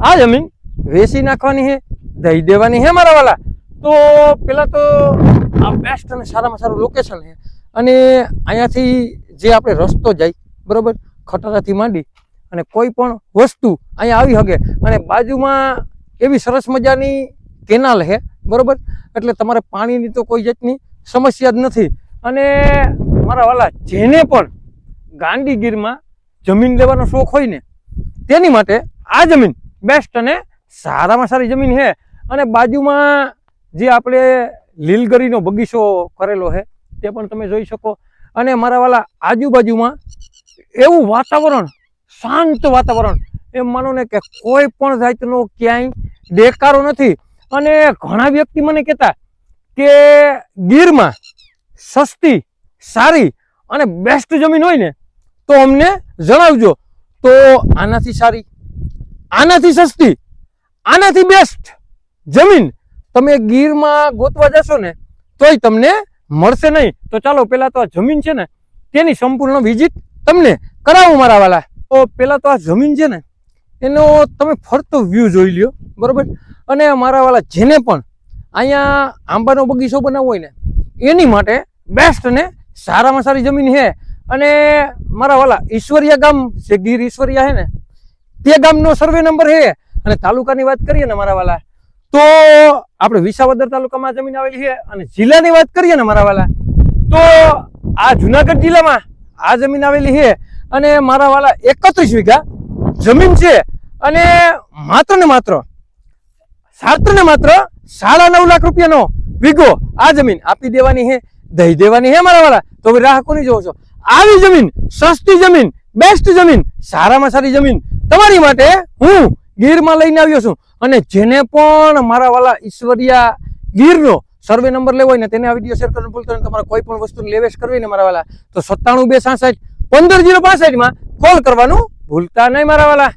આ જમીન વેચી નાખવાની છે, દઈ દેવાની છે મારા વાલા। તો પેલા તો આ બેસ્ટ અને સારામાં સારું લોકેશન છે અને અહીંયાથી જે આપણે રસ્તો જાય બરોબર ખટારાથી માંડી અને કોઈ પણ વસ્તુ અહીંયા આવી શકે અને બાજુમાં એવી સરસ મજાની કેનાલ છે બરોબર, એટલે તમારે પાણીની તો કોઈ જાતની સમસ્યા જ નથી। અને મારા વાલા જેને પણ ગાંધીગીરમાં જમીન લેવાનો શોખ હોય ને તેની માટે આ જમીન બેસ્ટ અને સારામાં સારી જમીન છે। અને બાજુમાં જે આપણે લીલગરીનો બગીચો કરેલો છે તે પણ તમે જોઈ શકો। અને મારા વાલા આજુબાજુમાં એવું વાતાવરણ, શાંત વાતાવરણ, એમ માનો ને કે કોઈ પણ જાતનો ક્યાંય દેકારો નથી। અને ઘણા વ્યક્તિ મને કહેતા કે ગીરમાં સસ્તી, સારી અને બેસ્ટ જમીન હોય ને તો અમને જણાવજો। તો આનાથી સારી, આનાથી સસ્તી, આનાથી બેસ્ટ જમીન તમે ગીરમાં ગોતવા જશો ને તોય તમને મળશે નહીં। તો ચાલો પહેલા તો આ જમીન છે ને તેની સંપૂર્ણ વિઝિટ તમને કરાવું મારા વાલા। તો પહેલા તો આ જમીન છે ને એનો તમે ફરતો વ્યૂ જોઈ લ્યો બરોબર। અને મારા વાલા જેને પણ અહીંયા આંબાનો બગીચો બનાવવો હોય ને એની માટે બેસ્ટ અને સારામાં સારી જમીન છે। અને મારા વાલા ઈશ્વરિયા ગામ જે ગીર ઈશ્વરિયા છે ને તે ગામનો સર્વે નંબર છે। અને તાલુકાની વાત કરીએ ને મારા વાલા તો આપણે વિસાવદર તાલુકામાં જમીન આવેલી છે। અને જિલ્લાની વાત કરીએ ને મારા વાલા તો આ જુનાગઢ જિલ્લામાં આ જમીન આવેલી છે। અને મારા વાલા 31 વીઘા જમીન છે અને માત્ર ને માત્ર 9.5 લાખ રૂપિયાનો વીઘો આ જમીન આપી દેવાની છે, દઈ દેવાની છે મારા વાલા। તો રાહ કોની જોવો છો? આવી જમીન, સસ્તી જમીન, બેસ્ટ જમીન, સારામાં સારી જમીન તમારી માટે હું ગીરમાં લઈને આવ્યો છું। અને જેને પણ મારા વાલા ઈશ્વરિયા ગીરનો સર્વે નંબર લેવો હોય ને તેને આ વિડીયો શેર કરવાનું ભૂલતા નહીં। તમારે કોઈ પણ વસ્તુની લેવેશ કરવી ને મારા વાલા તો 97 266 15 065 માં કોલ કરવાનું ભૂલતા નહીં મારા વાલા।